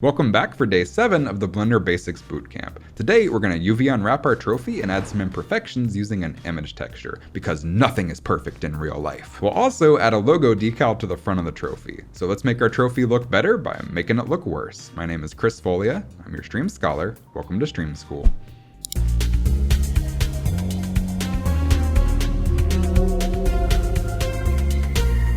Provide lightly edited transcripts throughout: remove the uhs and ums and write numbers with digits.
Welcome back for day 7 of the Blender Basics Bootcamp. Today we're going to UV unwrap our trophy and add some imperfections using an image texture, because nothing is perfect in real life. We'll also add a logo decal to the front of the trophy. So let's make our trophy look better by making it look worse. My name is Chris Folia, I'm your Stream Scholar. Welcome to Stream School.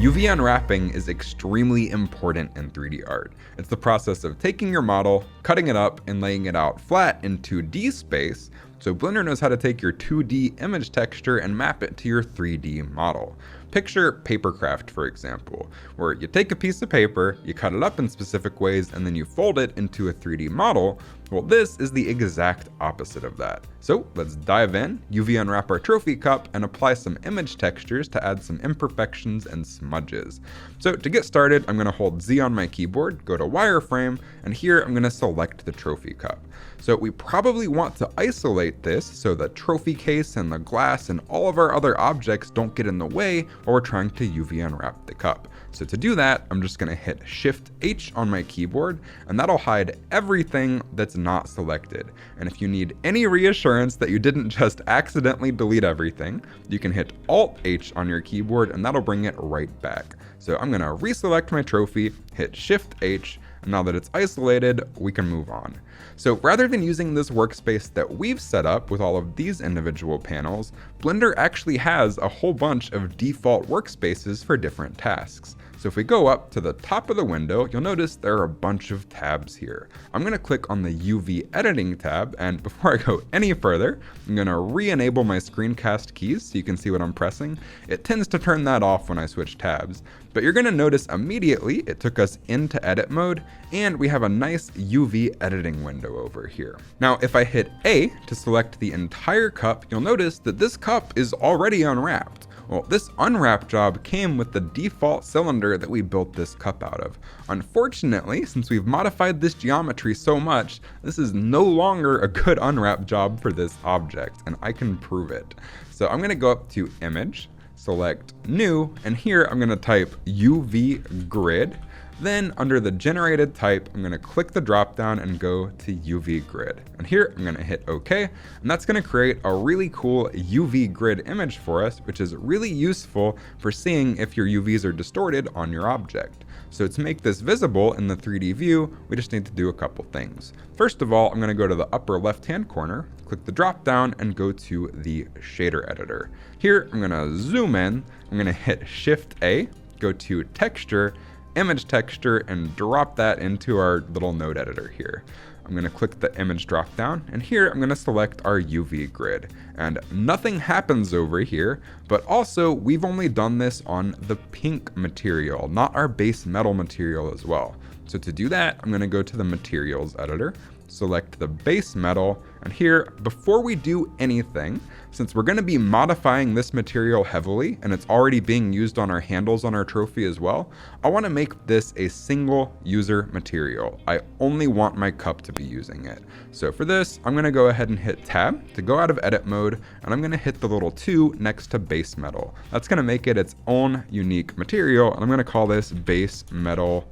UV unwrapping is extremely important in 3D art. It's the process of taking your model, cutting it up, and laying it out flat in 2D space, so Blender knows how to take your 2D image texture and map it to your 3D model. Picture papercraft, for example, where you take a piece of paper, you cut it up in specific ways, and then you fold it into a 3D model. Well, this is the exact opposite of that. So let's dive in, UV unwrap our trophy cup, and apply some image textures to add some imperfections and smudges. So to get started, I'm going to hold Z on my keyboard, go to wireframe, and here I'm going to select the trophy cup. So we probably want to isolate this so the trophy case and the glass and all of our other objects don't get in the way while we're trying to UV unwrap the cup. So to do that, I'm just going to hit Shift H on my keyboard, and that'll hide everything that's not selected. And if you need any reassurance that you didn't just accidentally delete everything, you can hit Alt H on your keyboard and that'll bring it right back. So I'm going to reselect my trophy, hit Shift H, and now that it's isolated, we can move on. So rather than using this workspace that we've set up with all of these individual panels, Blender actually has a whole bunch of default workspaces for different tasks. So if we go up to the top of the window, you'll notice there are a bunch of tabs here. I'm going to click on the UV editing tab, and before I go any further, I'm going to re-enable my screencast keys so you can see what I'm pressing. It tends to turn that off when I switch tabs, but you're going to notice immediately it took us into edit mode, and we have a nice UV editing window over here. Now, if I hit A to select the entire cup, you'll notice that this cup is already unwrapped. Well, this unwrap job came with the default cylinder that we built this cup out of. Unfortunately, since we've modified this geometry so much, this is no longer a good unwrap job for this object, and I can prove it. So I'm gonna go up to Image, select New, and here I'm gonna type UV Grid. Then under the generated type, I'm going to click the drop down and go to UV grid. And here I'm going to hit OK, and that's going to create a really cool UV grid image for us, which is really useful for seeing if your UVs are distorted on your object. So to make this visible in the 3D view, we just need to do a couple things. First of all, I'm going to go to the upper left-hand corner, click the drop down, and go to the shader editor. Here I'm going to zoom in, I'm going to hit Shift A, go to Texture, Image Texture, and drop that into our little node editor here. I'm going to click the image drop down, and here I'm going to select our UV grid. And nothing happens over here, but also we've only done this on the pink material, not our base metal material as well. So to do that, I'm going to go to the materials editor, select the base metal, and here, before we do anything, since we're going to be modifying this material heavily and it's already being used on our handles on our trophy as well, I want to make this a single user material. I only want my cup to be using it. So for this, I'm going to go ahead and hit Tab to go out of edit mode, and I'm going to hit the little 2 next to base metal. That's going to make it its own unique material, and I'm going to call this base metal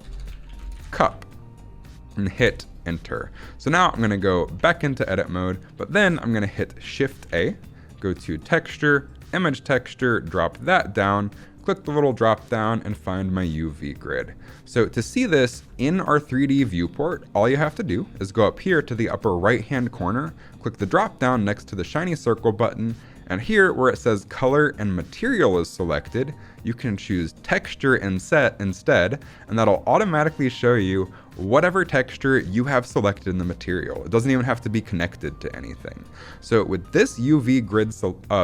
cup, and hit Enter. So now I'm going to go back into edit mode, but then I'm going to hit Shift A, go to Texture, Image Texture, drop that down, click the little drop down, and find my UV grid. So to see this in our 3D viewport, all you have to do is go up here to the upper right hand corner, click the drop down next to the shiny circle button, and here where it says color and material is selected, you can choose texture and set instead, and that'll automatically show you whatever texture you have selected in the material. It doesn't even have to be connected to anything. So with this UV grid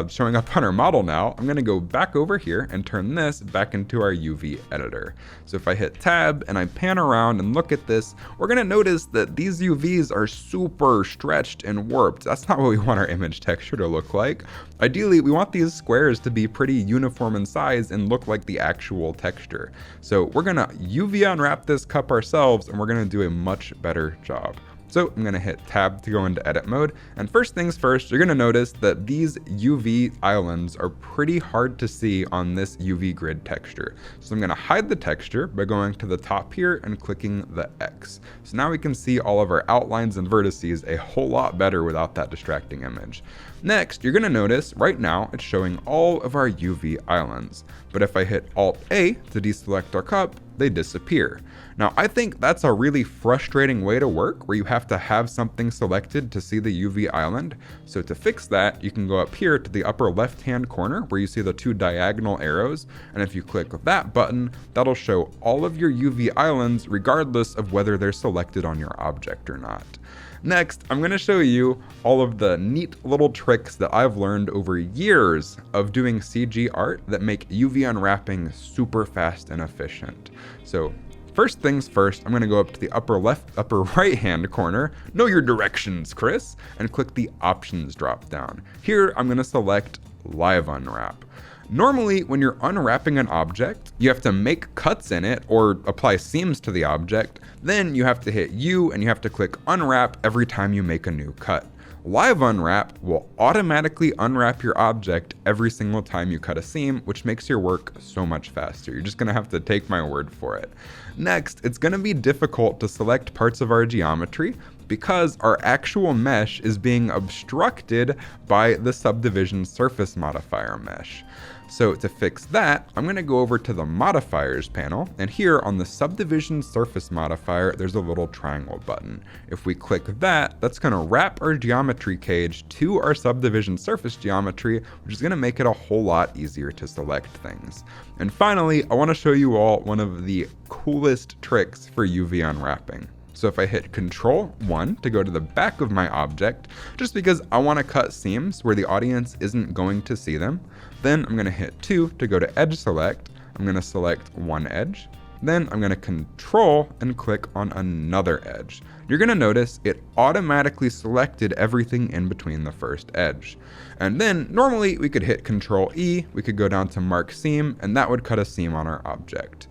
showing up on our model now, I'm going to go back over here and turn this back into our UV editor. So if I hit Tab and I pan around and look at this, we're going to notice that these UVs are super stretched and warped. That's not what we want our image texture to look like. Ideally, we want these squares to be pretty uniform in size and look like the actual texture. So we're going to UV unwrap this cup ourselves, and we're going to do a much better job. So I'm gonna hit tab to go into edit mode. And first things first, you're gonna notice that these UV islands are pretty hard to see on this UV grid texture. So I'm gonna hide the texture by going to the top here and clicking the X. So now we can see all of our outlines and vertices a whole lot better without that distracting image. Next, you're gonna notice right now it's showing all of our UV islands. But if I hit Alt-A to deselect our cup, they disappear. Now, I think that's a really frustrating way to work where you have to have something selected to see the UV island. So to fix that, you can go up here to the upper left-hand corner where you see the 2 diagonal arrows. And if you click that button, that'll show all of your UV islands regardless of whether they're selected on your object or not. Next, I'm going to show you all of the neat little tricks that I've learned over years of doing CG art that make UV unwrapping super fast and efficient. So first things first, I'm going to go up to the upper right hand corner, know your directions, Chris, and click the options drop down. Here, I'm going to select Live Unwrap. Normally, when you're unwrapping an object, you have to make cuts in it or apply seams to the object. Then you have to hit U and you have to click unwrap every time you make a new cut. Live Unwrap will automatically unwrap your object every single time you cut a seam, which makes your work so much faster. You're just gonna have to take my word for it. Next, it's gonna be difficult to select parts of our geometry because our actual mesh is being obstructed by the subdivision surface modifier mesh. So to fix that, I'm going to go over to the modifiers panel, and here on the subdivision surface modifier, there's a little triangle button. If we click that, that's going to wrap our geometry cage to our subdivision surface geometry, which is going to make it a whole lot easier to select things. And finally, I want to show you all one of the coolest tricks for UV unwrapping. So if I hit Control 1 to go to the back of my object, just because I want to cut seams where the audience isn't going to see them, then I'm going to hit 2 to go to Edge Select. I'm going to select one edge. Then I'm going to Control and click on another edge. You're going to notice it automatically selected everything in between the first edge. And then normally we could hit Control E, we could go down to Mark Seam, and that would cut a seam on our object.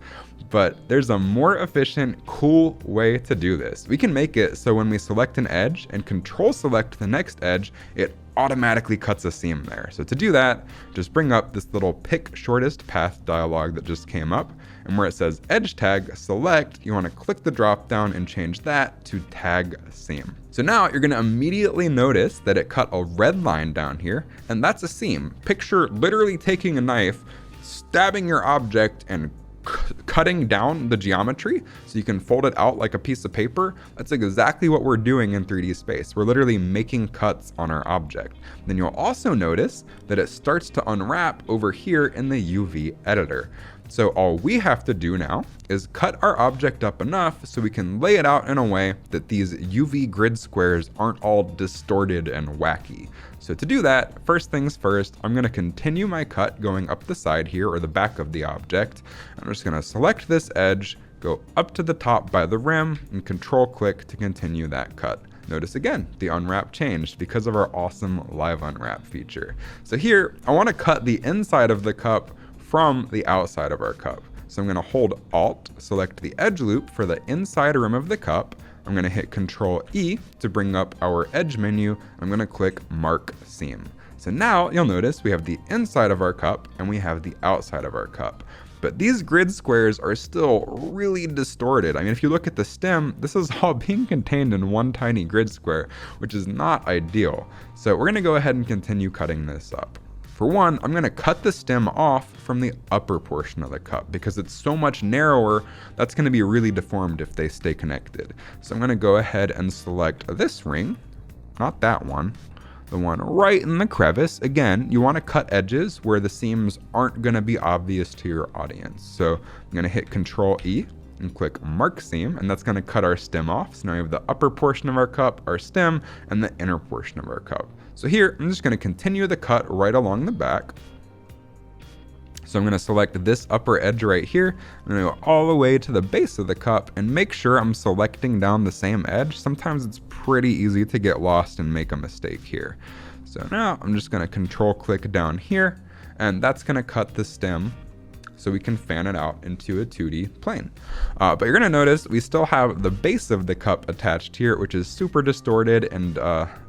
But there's a more efficient, cool way to do this. We can make it so when we select an edge and Control select the next edge, it automatically cuts a seam there. So to do that, just bring up this little pick shortest path dialog that just came up, and where it says edge tag select, you want to click the drop down and change that to tag seam. So now you're going to immediately notice that it cut a red line down here, and that's a seam. Picture literally taking a knife, stabbing your object, and cutting down the geometry so you can fold it out like a piece of paper. That's exactly what we're doing in 3D space. We're literally making cuts on our object. Then you'll also notice that it starts to unwrap over here in the UV editor. So all we have to do now is cut our object up enough so we can lay it out in a way that these UV grid squares aren't all distorted and wacky. So to do that, first things first, I'm going to continue my cut going up the side here, or the back of the object. I'm just going to select this edge, go up to the top by the rim, and Control click to continue that cut. Notice again, the unwrap changed because of our awesome Live Unwrap feature. So here, I want to cut the inside of the cup from the outside of our cup. So I'm going to hold Alt, select the edge loop for the inside rim of the cup. I'm going to hit Control E to bring up our edge menu. I'm going to click Mark Seam. So now you'll notice we have the inside of our cup and we have the outside of our cup. But these grid squares are still really distorted. I mean, if you look at the stem, this is all being contained in one tiny grid square, which is not ideal. So we're going to go ahead and continue cutting this up. For one, I'm going to cut the stem off from the upper portion of the cup because it's so much narrower, that's going to be really deformed if they stay connected. So I'm going to go ahead and select this ring, not that one, the one right in the crevice. Again, you want to cut edges where the seams aren't going to be obvious to your audience. So I'm going to hit Control E and click Mark Seam, and that's going to cut our stem off. So now we have the upper portion of our cup, our stem, and the inner portion of our cup. So here, I'm just going to continue the cut right along the back. So I'm going to select this upper edge right here. I'm going to go all the way to the base of the cup and make sure I'm selecting down the same edge. Sometimes it's pretty easy to get lost and make a mistake here. So now I'm just going to Control click down here, and that's going to cut the stem so we can fan it out into a 2D plane. But you're gonna notice we still have the base of the cup attached here, which is super distorted and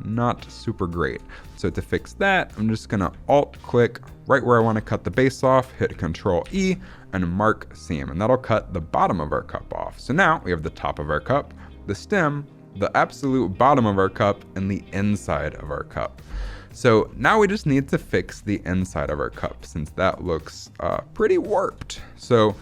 not super great. So to fix that, I'm just gonna Alt click right where I wanna cut the base off, hit Control E, and mark seam, and that'll cut the bottom of our cup off. So now we have the top of our cup, the stem, the absolute bottom of our cup, and the inside of our cup. So now we just need to fix the inside of our cup since that looks pretty warped. So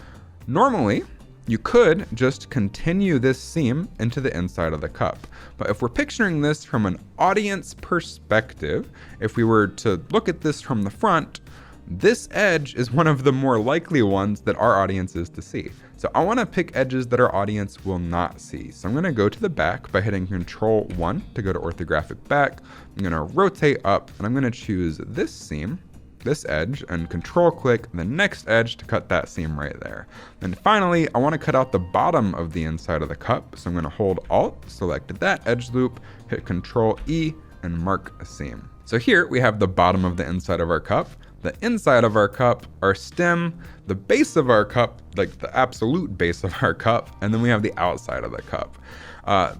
normally you could just continue this seam into the inside of the cup. But if we're picturing this from an audience perspective, if we were to look at this from the front, this edge is one of the more likely ones that our audience is to see. So I want to pick edges that our audience will not see. So I'm going to go to the back by hitting Control 1 to go to orthographic back. I'm going to rotate up and I'm going to choose this seam, this edge, and Control click the next edge to cut that seam right there. And finally, I want to cut out the bottom of the inside of the cup. So I'm going to hold Alt, select that edge loop, hit Control E, and mark a seam. So here we have the bottom of the inside of our cup, the inside of our cup, our stem, the base of our cup, like the absolute base of our cup, and then we have the outside of the cup.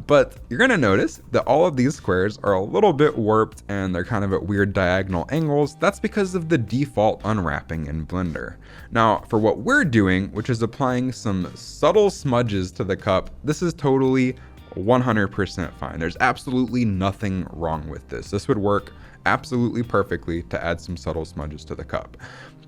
But you're gonna notice that all of these squares are a little bit warped and they're kind of at weird diagonal angles. That's because of the default unwrapping in Blender. Now, for what we're doing, which is applying some subtle smudges to the cup, this is totally 100% fine. There's absolutely nothing wrong with this. This would work absolutely perfectly to add some subtle smudges to the cup.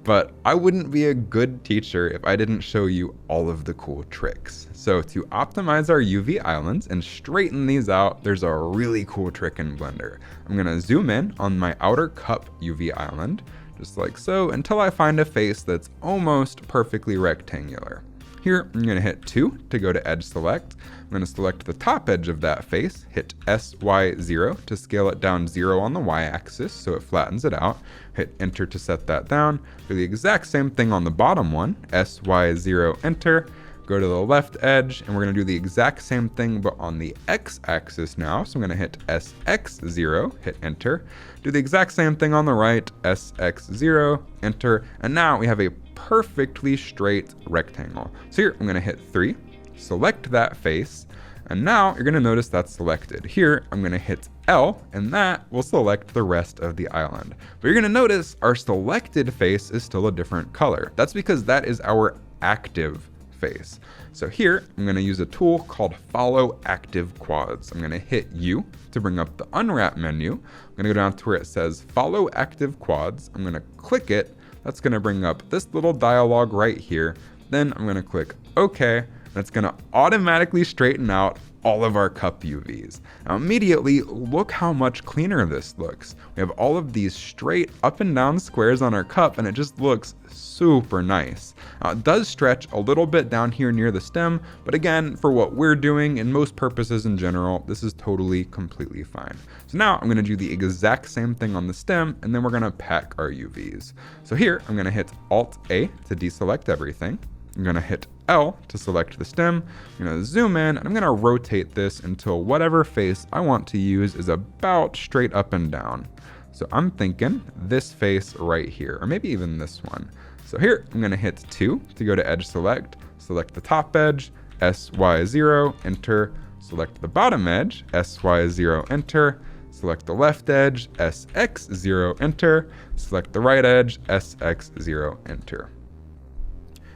But I wouldn't be a good teacher if I didn't show you all of the cool tricks. So to optimize our UV islands and straighten these out, there's a really cool trick in Blender. I'm gonna zoom in on my outer cup UV island, just like so, until I find a face that's almost perfectly rectangular. Here, I'm gonna hit 2 to go to edge select. I'm gonna select the top edge of that face, hit SY0 to scale it down 0 on the Y-axis so it flattens it out. Hit enter to set that down. Do the exact same thing on the bottom one, SY0 enter. Go to the left edge, and we're gonna do the exact same thing, but on the X-axis now. So I'm gonna hit SX0, hit enter. Do the exact same thing on the right, SX0, enter. And now we have a perfectly straight rectangle. So here, I'm gonna hit 3, select that face, and now you're gonna notice that's selected. Here, I'm gonna hit L, and that will select the rest of the island. But you're gonna notice our selected face is still a different color. That's because that is our active face. So here, I'm gonna use a tool called Follow Active Quads. I'm gonna hit U to bring up the Unwrap menu. I'm gonna go down to where it says Follow Active Quads. I'm gonna click it. That's gonna bring up this little dialog right here. Then I'm gonna click OK, and it's gonna automatically straighten out all of our cup UVs. Now immediately, look how much cleaner this looks. We have all of these straight up and down squares on our cup, and it just looks super nice. It does stretch a little bit down here near the stem, but again, for what we're doing and most purposes in general, this is totally completely fine. So now I'm gonna do the exact same thing on the stem, and then we're gonna pack our UVs. So here, I'm gonna hit Alt-A to deselect everything. I'm gonna hit L to select the stem. I'm gonna zoom in, and I'm gonna rotate this until whatever face I want to use is about straight up and down. So I'm thinking this face right here, or maybe even this one. So here, I'm gonna hit 2 to go to edge select, select the top edge, SY0, enter, select the bottom edge, SY0, enter, select the left edge, SX0, enter, select the right edge, SX0, enter.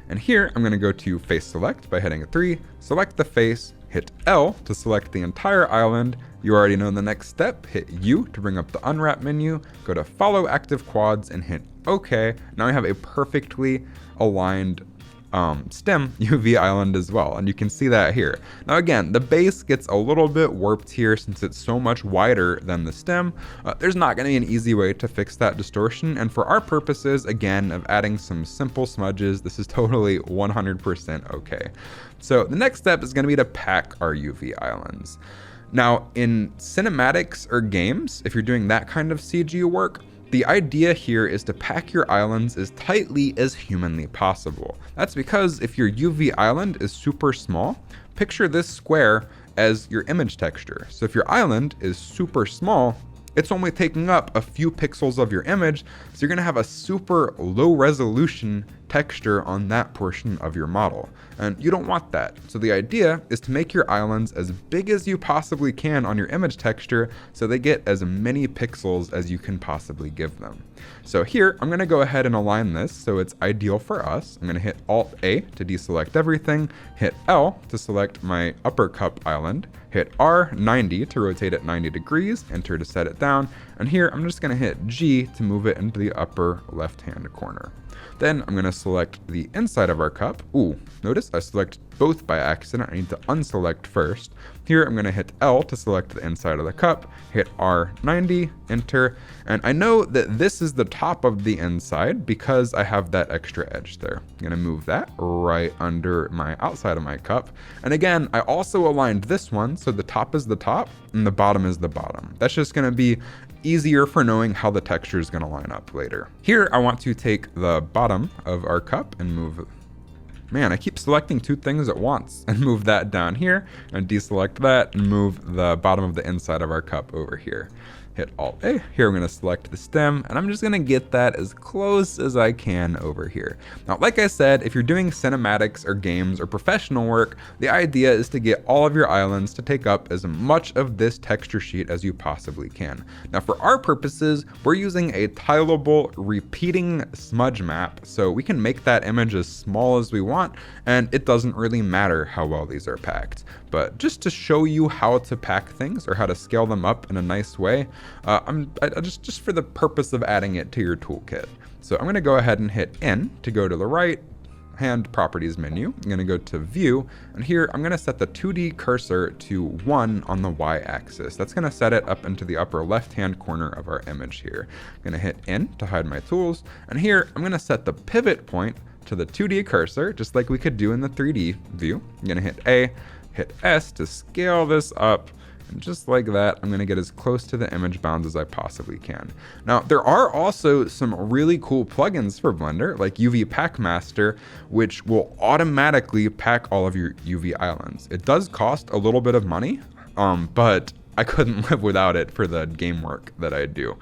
And here, I'm gonna go to face select by hitting 3, select the face, hit L to select the entire island. You already know the next step, hit U to bring up the unwrap menu, go to follow active quads and hit OK. Now we have a perfectly aligned stem UV island as well, and you can see that here. Now again, the base gets a little bit warped here since it's so much wider than the stem. There's not going to be an easy way to fix that distortion, and for our purposes, again, of adding some simple smudges, this is totally 100% okay. So the next step is going to be to pack our UV islands. Now in cinematics or games, if you're doing that kind of CG work, the idea here is to pack your islands as tightly as humanly possible. That's because if your UV island is super small, picture this square as your image texture. So if your island is super small, it's only taking up a few pixels of your image, so you're gonna have a super low resolution texture on that portion of your model. And you don't want that. So the idea is to make your islands as big as you possibly can on your image texture so they get as many pixels as you can possibly give them. So here, I'm gonna go ahead and align this so it's ideal for us. I'm gonna hit Alt-A to deselect everything, hit L to select my upper cup island, hit R90 to rotate it 90 degrees, enter to set it down, and here I'm just gonna hit G to move it into the upper left-hand corner. Then I'm gonna select the inside of our cup. Ooh, notice I select both by accident. I need to unselect first. Here I'm gonna hit L to select the inside of the cup, hit R90, enter, and I know that this is the top of the inside because I have that extra edge there. I'm gonna move that right under my outside of my cup. And again, I also aligned this one so the top is the top and the bottom is the bottom. That's just gonna be easier for knowing how the texture is gonna line up later. Here, I want to take the bottom of our cup and move. Man, I keep selecting two things at once, and move that down here and deselect that and move the bottom of the inside of our cup over here. Hit Alt-A. Here I'm gonna select the stem, and I'm just gonna get that as close as I can over here. Now, like I said, if you're doing cinematics or games or professional work, the idea is to get all of your islands to take up as much of this texture sheet as you possibly can. Now, for our purposes, we're using a tileable repeating smudge map, so we can make that image as small as we want, and it doesn't really matter how well these are packed. But just to show you how to pack things or how to scale them up in a nice way, just for the purpose of adding it to your toolkit. So I'm gonna go ahead and hit N to go to the right hand properties menu. I'm gonna go to view, and here I'm gonna set the 2D cursor to 1 on the Y axis. That's gonna set it up into the upper left hand corner of our image here. I'm gonna hit N to hide my tools, and here I'm gonna set the pivot point to the 2D cursor, just like we could do in the 3D view. I'm gonna hit A, hit S to scale this up, and just like that, I'm gonna get as close to the image bounds as I possibly can. Now, there are also some really cool plugins for Blender, like UV Packmaster, which will automatically pack all of your UV islands. It does cost a little bit of money, but I couldn't live without it for the game work that I do.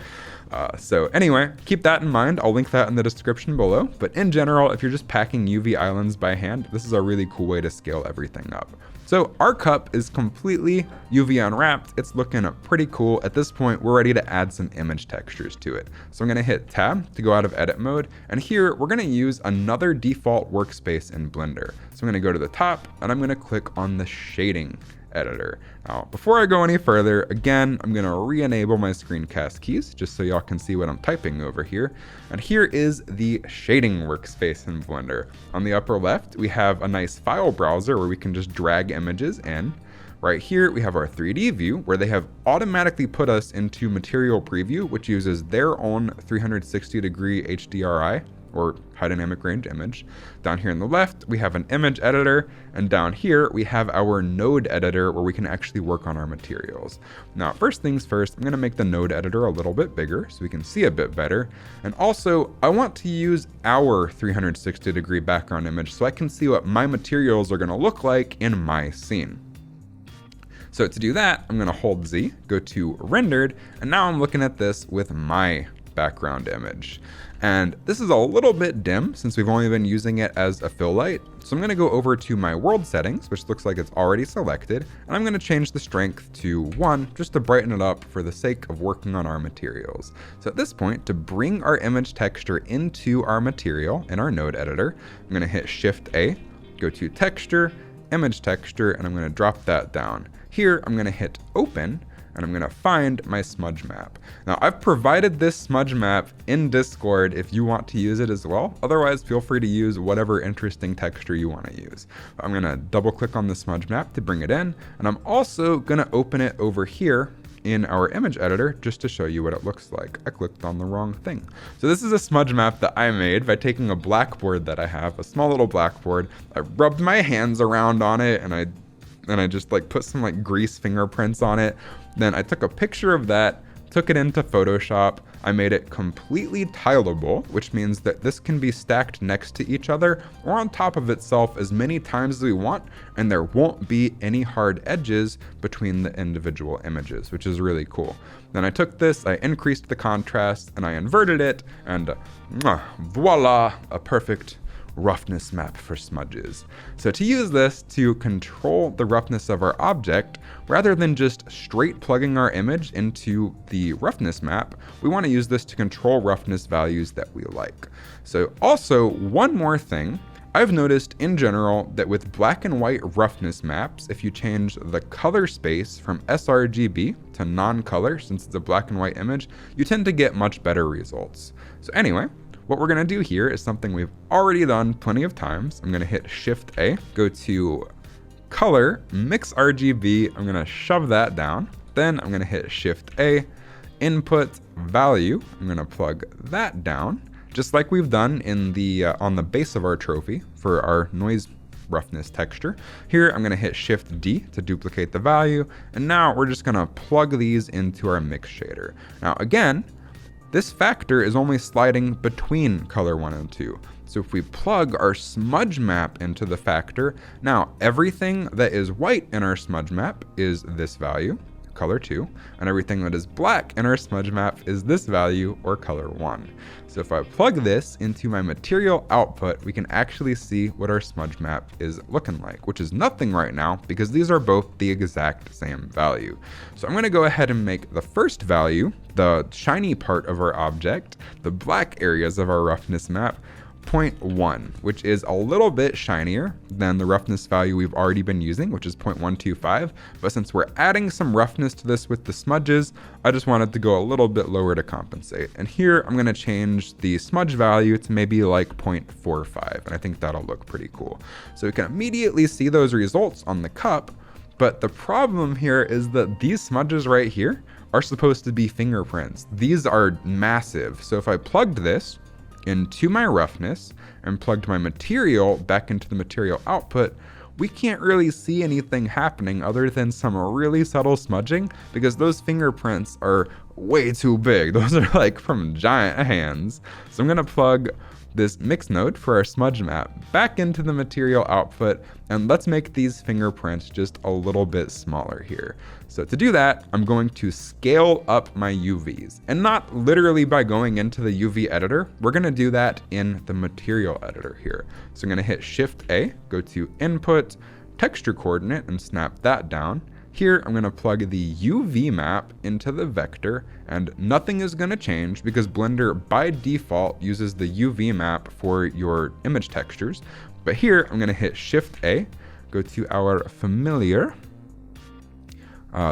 So anyway, keep that in mind. I'll link that in the description below. But in general, if you're just packing UV islands by hand, this is a really cool way to scale everything up. So our cup is completely UV unwrapped. It's looking pretty cool. At this point, we're ready to add some image textures to it. So I'm gonna hit Tab to go out of edit mode. And here we're gonna use another default workspace in Blender. So I'm gonna go to the top and I'm gonna click on the shading editor. Now, before I go any further, again, I'm gonna re-enable my screencast keys just so y'all can see what I'm typing over here. And here is the shading workspace in Blender. On the upper left, we have a nice file browser where we can just drag images in. Right here, we have our 3D view where they have automatically put us into material preview, which uses their own 360-degree HDRI, or high dynamic range image. Down here on the left, we have an image editor, and down here we have our node editor where we can actually work on our materials. Now, first things first, I'm gonna make the node editor a little bit bigger so we can see a bit better. And also, I want to use our 360-degree background image so I can see what my materials are gonna look like in my scene. So to do that, I'm gonna hold Z, go to rendered, and now I'm looking at this with my background image. And this is a little bit dim since we've only been using it as a fill light. So I'm gonna go over to my world settings, which looks like it's already selected, and I'm gonna change the strength to 1 just to brighten it up for the sake of working on our materials. So at this point, to bring our image texture into our material in our node editor, I'm gonna hit Shift A, go to texture, image texture, and I'm gonna drop that down. Here, I'm gonna hit open, and I'm gonna find my smudge map. Now, I've provided this smudge map in Discord if you want to use it as well. Otherwise, feel free to use whatever interesting texture you wanna use. I'm gonna double click on the smudge map to bring it in, and I'm also gonna open it over here in our image editor just to show you what it looks like. I clicked on the wrong thing. So this is a smudge map that I made by taking a blackboard that I have, a small little blackboard. I rubbed my hands around on it, and I just like put some like grease fingerprints on it. Then I took a picture of that, took it into Photoshop. I made it completely tileable, which means that this can be stacked next to each other or on top of itself as many times as we want, and there won't be any hard edges between the individual images, which is really cool. Then I took this, I increased the contrast, and I inverted it, and voila, a perfect roughness map for smudges. So to use this to control the roughness of our object, rather than just straight plugging our image into the roughness map, we want to use this to control roughness values that we like. So also, one more thing, I've noticed in general that with black and white roughness maps, if you change the color space from sRGB to non-color, since it's a black and white image, you tend to get much better results. So anyway, what we're gonna do here is something we've already done plenty of times. I'm gonna hit Shift A, go to Color, Mix RGB, I'm gonna shove that down. Then I'm gonna hit Shift A, Input Value, I'm gonna plug that down. Just like we've done in the on the base of our trophy for our noise roughness texture. Here I'm going to hit Shift D to duplicate the value, and now we're just going to plug these into our mix shader. Now again, this factor is only sliding between color 1 and 2. So if we plug our smudge map into the factor, now everything that is white in our smudge map is this value, color 2, and everything that is black in our smudge map is this value, or color 1. So if I plug this into my material output, we can actually see what our smudge map is looking like, which is nothing right now because these are both the exact same value. So I'm going to go ahead and make the first value, the shiny part of our object, the black areas of our roughness map, 0.1, which is a little bit shinier than the roughness value we've already been using, which is 0.125. But since we're adding some roughness to this with the smudges, I just wanted to go a little bit lower to compensate. And here I'm going to change the smudge value to maybe like 0.45, and I think that'll look pretty cool. So we can immediately see those results on the cup, but the problem here is that these smudges right here are supposed to be fingerprints. These are massive. So if I plugged this into my roughness and plugged my material back into the material output, we can't really see anything happening other than some really subtle smudging because those fingerprints are way too big. Those are like from giant hands. So I'm going to plug this mix node for our smudge map back into the material output, and let's make these fingerprints just a little bit smaller here. So to do that, I'm going to scale up my UVs, and not literally by going into the UV editor. We're going to do that in the material editor here. So I'm going to hit Shift A, go to Input, Texture Coordinate, and snap that down. Here, I'm going to plug the UV map into the vector, and nothing is going to change because Blender by default uses the UV map for your image textures. But here, I'm going to hit Shift A, go to our familiar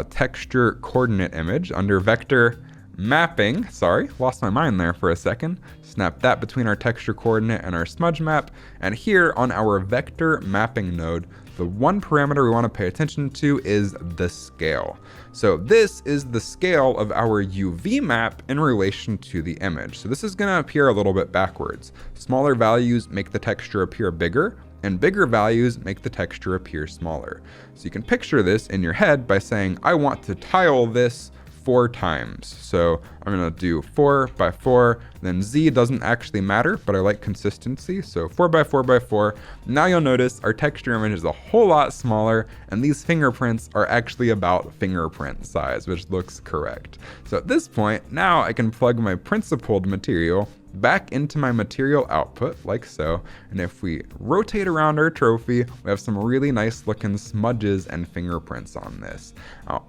texture coordinate image under vector mapping. Sorry, lost my mind there for a second. Snap that between our texture coordinate and our smudge map. And here on our vector mapping node, the one parameter we want to pay attention to is the scale. So this is the scale of our UV map in relation to the image. So this is going to appear a little bit backwards. Smaller values make the texture appear bigger, and bigger values make the texture appear smaller. So you can picture this in your head by saying, I want to tile this 4 times. So I'm going to do 4 by 4, then Z doesn't actually matter, but I like consistency. So 4 by 4 by 4. Now you'll notice our texture image is a whole lot smaller, and these fingerprints are actually about fingerprint size, which looks correct. So at this point, now I can plug my principled material back into my material output like so, and if we rotate around our trophy, we have some really nice looking smudges and fingerprints on this.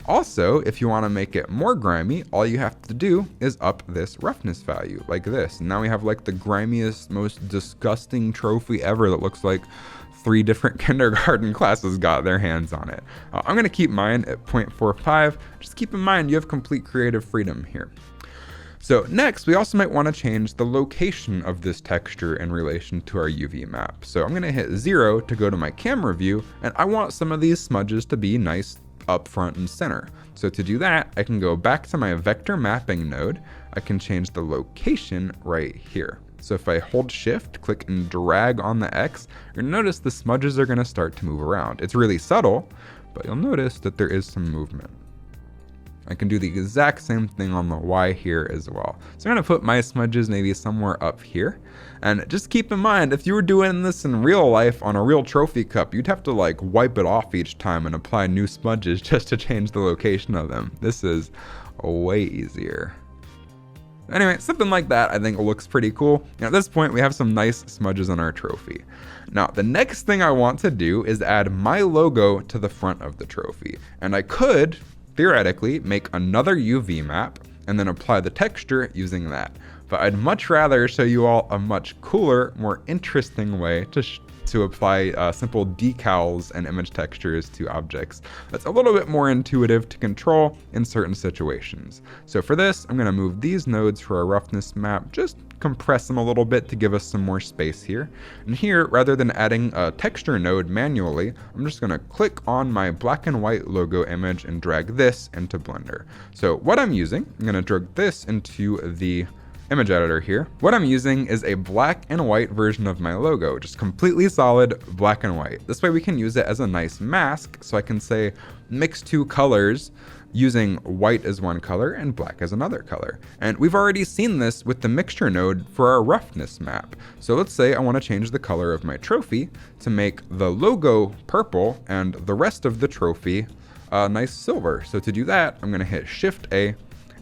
Also, if you want to make it more grimy, all you have to do is up this roughness value like this. And now we have like the grimiest, most disgusting trophy ever that looks like 3 different kindergarten classes got their hands on it. I'm going to keep mine at 0.45. Just keep in mind you have complete creative freedom here. So next, we also might want to change the location of this texture in relation to our UV map. So I'm going to hit 0 to go to my camera view, and I want some of these smudges to be nice up front and center. So to do that, I can go back to my vector mapping node. I can change the location right here. So if I hold Shift, click and drag on the X, you're going to notice the smudges are going to start to move around. It's really subtle, but you'll notice that there is some movement. I can do the exact same thing on the Y here as well. So I'm going to put my smudges maybe somewhere up here. And just keep in mind, if you were doing this in real life on a real trophy cup, you'd have to like wipe it off each time and apply new smudges just to change the location of them. This is way easier. Anyway, something like that I think looks pretty cool. And at this point, we have some nice smudges on our trophy. Now, the next thing I want to do is add my logo to the front of the trophy. And I could, theoretically, make another UV map and then apply the texture using that. But I'd much rather show you all a much cooler, more interesting way to apply simple decals and image textures to objects that's a little bit more intuitive to control in certain situations. So for this, I'm going to move these nodes for a roughness map, just compress them a little bit to give us some more space here. And here, rather than adding a texture node manually, I'm just going to click on my black and white logo image and drag this into Blender. So what I'm using, I'm going to drag this into the image editor here. What I'm using is a black and white version of my logo, just completely solid black and white. This way we can use it as a nice mask, so I can say mix two colors using white as one color and black as another color. And we've already seen this with the mixture node for our roughness map. So let's say I want to change the color of my trophy to make the logo purple and the rest of the trophy nice silver. So to do that, I'm going to hit Shift A,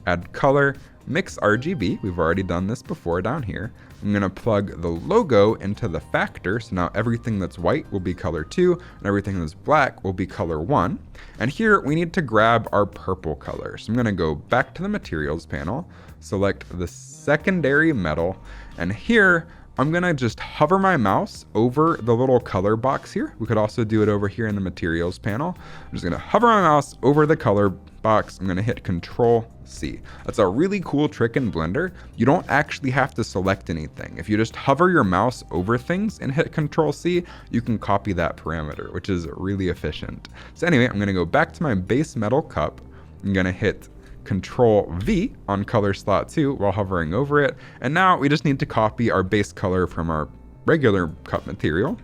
add color, mix RGB. We've already done this before down here. I'm going to plug the logo into the factor. So now everything that's white will be color 2 and everything that's black will be color 1. And here we need to grab our purple color. So I'm going to go back to the materials panel, select the secondary metal, and here I'm going to just hover my mouse over the little color box here. We could also do it over here in the materials panel. I'm just going to hover my mouse over the color box. I'm going to hit Control C. That's a really cool trick in Blender. You don't actually have to select anything. If you just hover your mouse over things and hit Control C, you can copy that parameter, which is really efficient. So anyway, I'm going to go back to my base metal cup. I'm going to hit Control V on color slot 2 while hovering over it. And now we just need to copy our base color from our regular cup material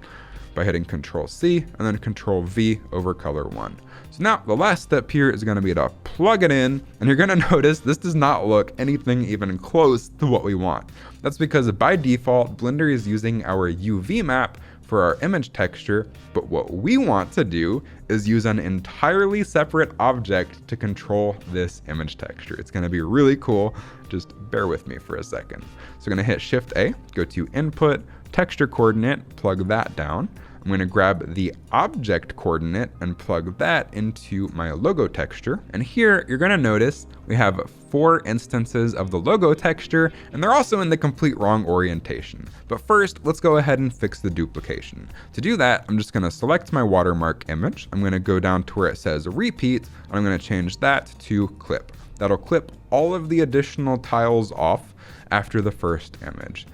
by hitting Control C and then Control V over color 1. So now the last step here is going to be to plug it in, and you're going to notice this does not look anything even close to what we want. That's because by default, Blender is using our UV map for our image texture, but what we want to do is use an entirely separate object to control this image texture. It's going to be really cool. Just bear with me for a second. So I'm going to hit Shift A, go to Input, Texture Coordinate, plug that down. I'm going to grab the object coordinate and plug that into my logo texture. And here you're going to notice we have 4 instances of the logo texture, and they're also in the complete wrong orientation. But first, let's go ahead and fix the duplication. To do that, I'm just going to select my watermark image. I'm going to go down to where it says repeat, and I'm going to change that to clip. That'll clip all of the additional tiles off after the first image.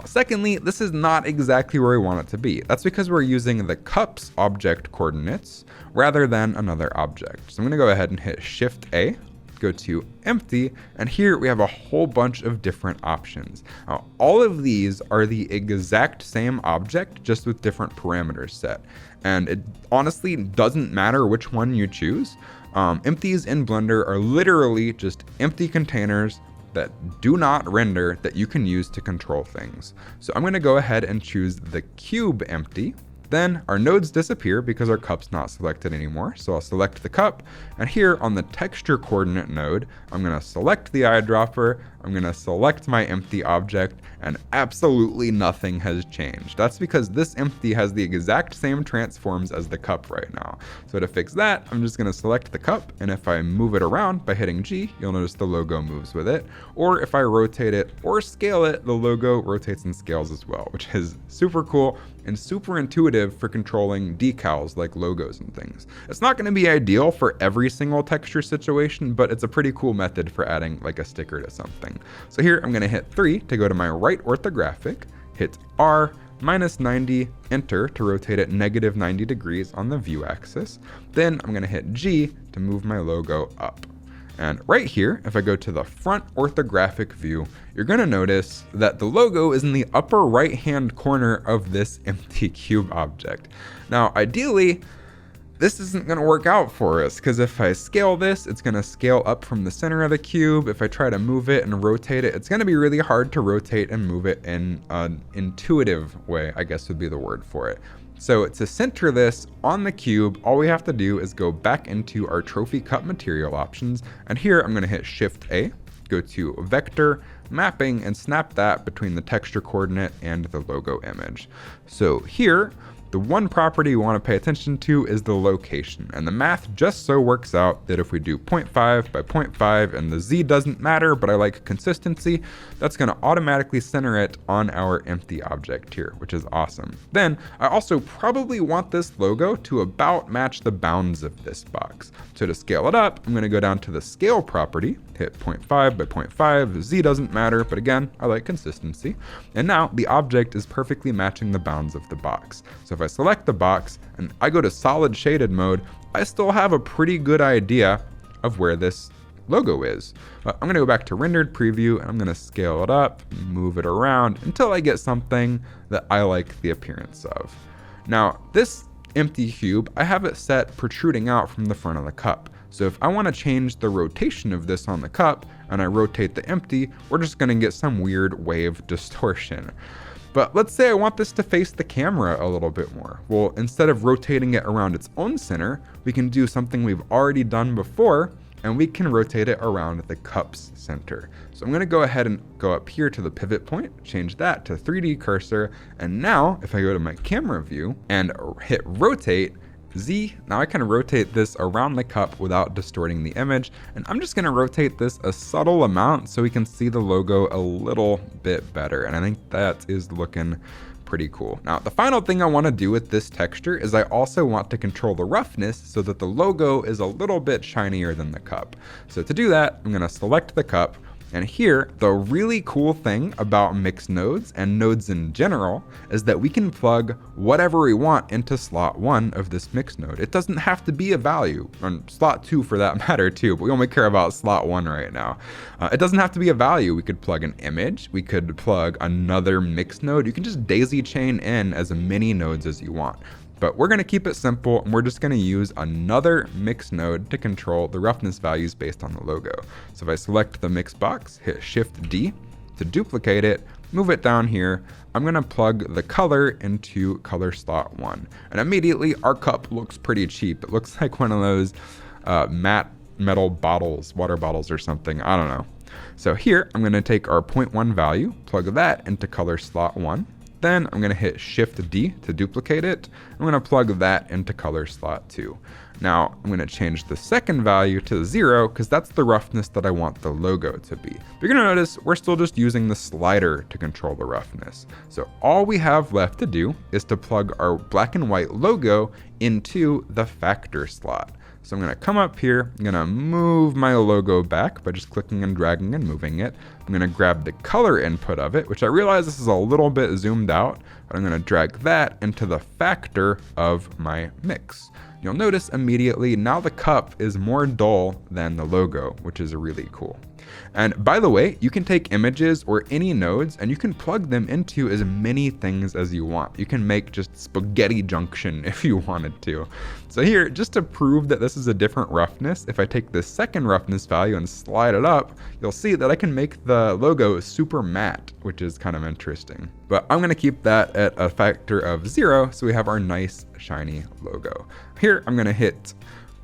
Secondly, this is not exactly where we want it to be. That's because we're using the cup's object coordinates rather than another object. So I'm going to go ahead and hit Shift A, go to empty, and here we have a whole bunch of different options. Now, all of these are the exact same object, just with different parameters set. And it honestly doesn't matter which one you choose. Empties in Blender are literally just empty containers that do not render that you can use to control things. So I'm going to go ahead and choose the cube empty. Then our nodes disappear because our cup's not selected anymore. So I'll select the cup, and here on the texture coordinate node, I'm going to select the eyedropper, I'm going to select my empty object, and absolutely nothing has changed. That's because this empty has the exact same transforms as the cup right now. So to fix that, I'm just going to select the cup, and if I move it around by hitting G, you'll notice the logo moves with it. Or if I rotate it or scale it, the logo rotates and scales as well, which is super cool and super intuitive for controlling decals like logos and things. It's not going to be ideal for every single texture situation, but it's a pretty cool method for adding like a sticker to something. So here I'm going to hit 3 to go to my right orthographic, hit R, -90, enter to rotate it -90 degrees on the view axis. Then I'm going to hit G to move my logo up. And right here, if I go to the front orthographic view, you're going to notice that the logo is in the upper right-hand corner of this empty cube object. Now, ideally, this isn't going to work out for us, because if I scale this, it's going to scale up from the center of the cube. If I try to move it and rotate it, it's going to be really hard to rotate and move it in an intuitive way, I guess would be the word for it. So to center this on the cube, all we have to do is go back into our trophy cup material options. And here I'm going to hit Shift A, go to Vector, Mapping, and snap that between the texture coordinate and the logo image. So here, the one property we want to pay attention to is the location, and the math just so works out that if we do 0.5 by 0.5 and the Z doesn't matter, but I like consistency, that's going to automatically center it on our empty object here, which is awesome. Then I also probably want this logo to about match the bounds of this box. So to scale it up, I'm going to go down to the scale property, hit 0.5 by 0.5, Z doesn't matter, but again, I like consistency. And now the object is perfectly matching the bounds of the box. So if I select the box and I go to solid shaded mode, I still have a pretty good idea of where this logo is. I'm going to go back to rendered preview and I'm going to scale it up, move it around until I get something that I like the appearance of. Now, this empty cube, I have it set protruding out from the front of the cup. So if I want to change the rotation of this on the cup and I rotate the empty, we're just going to get some weird wave distortion. But let's say I want this to face the camera a little bit more. Well, instead of rotating it around its own center, we can do something we've already done before, and we can rotate it around the cup's center. So I'm going to go ahead and go up here to the pivot point, change that to 3D cursor, and now if I go to my camera view and hit rotate, Z, now I can rotate this around the cup without distorting the image, and I'm just going to rotate this a subtle amount so we can see the logo a little bit better, and I think that is looking pretty cool. Now, the final thing I want to do with this texture is I also want to control the roughness so that the logo is a little bit shinier than the cup. So to do that, I'm going to select the cup. And here, the really cool thing about mixed nodes and nodes in general is that we can plug whatever we want into slot 1 of this mixed node. It doesn't have to be a value, and slot 2 for that matter too, but we only care about slot 1 right now. It doesn't have to be a value. We could plug an image, we could plug another mixed node. You can just daisy chain in as many nodes as you want. But we're going to keep it simple, and we're just going to use another mix node to control the roughness values based on the logo. So if I select the mix box, hit Shift D to duplicate it, move it down here, I'm going to plug the color into color slot 1. And immediately our cup looks pretty cheap. It looks like one of those matte metal bottles, water bottles or something. I don't know. So here I'm going to take our 0.1 value, plug that into color slot 1. Then I'm going to hit Shift D to duplicate it. I'm going to plug that into color slot 2. Now I'm going to change the second value to 0 because that's the roughness that I want the logo to be. But you're going to notice we're still just using the slider to control the roughness. So all we have left to do is to plug our black and white logo into the factor slot. So I'm going to come up here, I'm going to move my logo back by just clicking and dragging and moving it. I'm going to grab the color input of it, which I realize this is a little bit zoomed out, but I'm going to drag that into the factor of my mix. You'll notice immediately now the cup is more dull than the logo, which is really cool. And by the way, you can take images or any nodes and you can plug them into as many things as you want. You can make just spaghetti junction if you wanted to. So here, just to prove that this is a different roughness, if I take this second roughness value and slide it up, you'll see that I can make the logo super matte, which is kind of interesting. But I'm going to keep that at a factor of 0 so we have our nice shiny logo. Here, I'm going to hit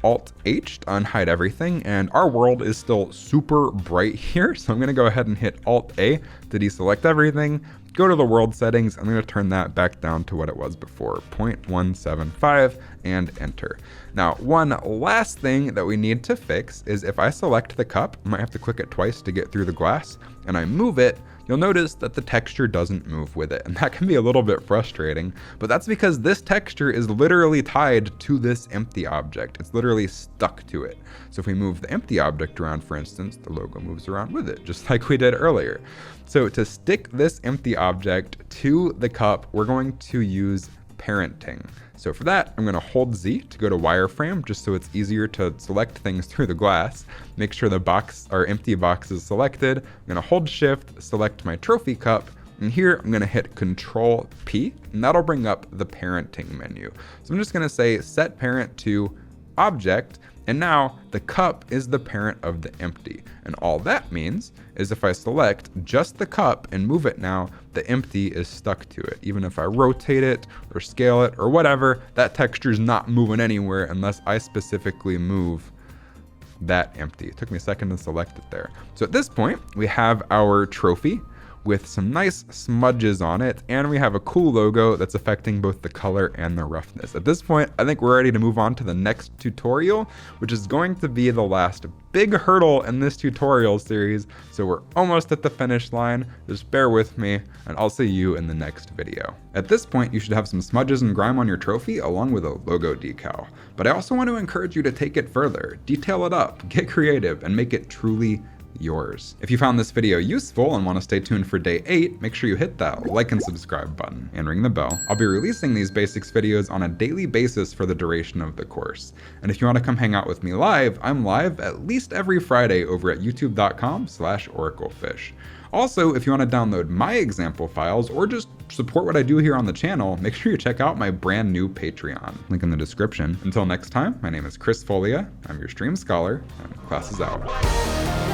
Alt-H to unhide everything, and our world is still super bright here, so I'm going to go ahead and hit Alt-A to deselect everything, go to the world settings, I'm going to turn that back down to what it was before, 0.175, and enter. Now, one last thing that we need to fix is if I select the cup, I might have to click it twice to get through the glass, and I move it, you'll notice that the texture doesn't move with it, and that can be a little bit frustrating, but that's because this texture is literally tied to this empty object. It's literally stuck to it. So if we move the empty object around, for instance, the logo moves around with it, just like we did earlier. So to stick this empty object to the cup, we're going to use parenting. So for that, I'm going to hold Z to go to wireframe just so it's easier to select things through the glass. Make sure the box or empty box is selected. I'm going to hold Shift, select my trophy cup, and here I'm going to hit Control P, and that'll bring up the parenting menu. So I'm just going to say set parent to object, and now the cup is the parent of the empty. And all that means is if I select just the cup and move it now, the empty is stuck to it. Even if I rotate it or scale it or whatever, that texture is not moving anywhere unless I specifically move that empty. It took me a second to select it there. So at this point, we have our trophy with some nice smudges on it, and we have a cool logo that's affecting both the color and the roughness. At this point, I think we're ready to move on to the next tutorial, which is going to be the last big hurdle in this tutorial series. So we're almost at the finish line. Just bear with me, and I'll see you in the next video. At this point, you should have some smudges and grime on your trophy along with a logo decal. But I also want to encourage you to take it further, detail it up, get creative, and make it truly yours. If you found this video useful and want to stay tuned for day 8, make sure you hit that like and subscribe button and ring the bell. I'll be releasing these basics videos on a daily basis for the duration of the course. And if you want to come hang out with me live, I'm live at least every Friday over at youtube.com/oraclefish. Also, if you want to download my example files or just support what I do here on the channel, make sure you check out my brand new Patreon. Link in the description. Until next time, my name is Chris Folia. I'm your stream scholar, and class is out.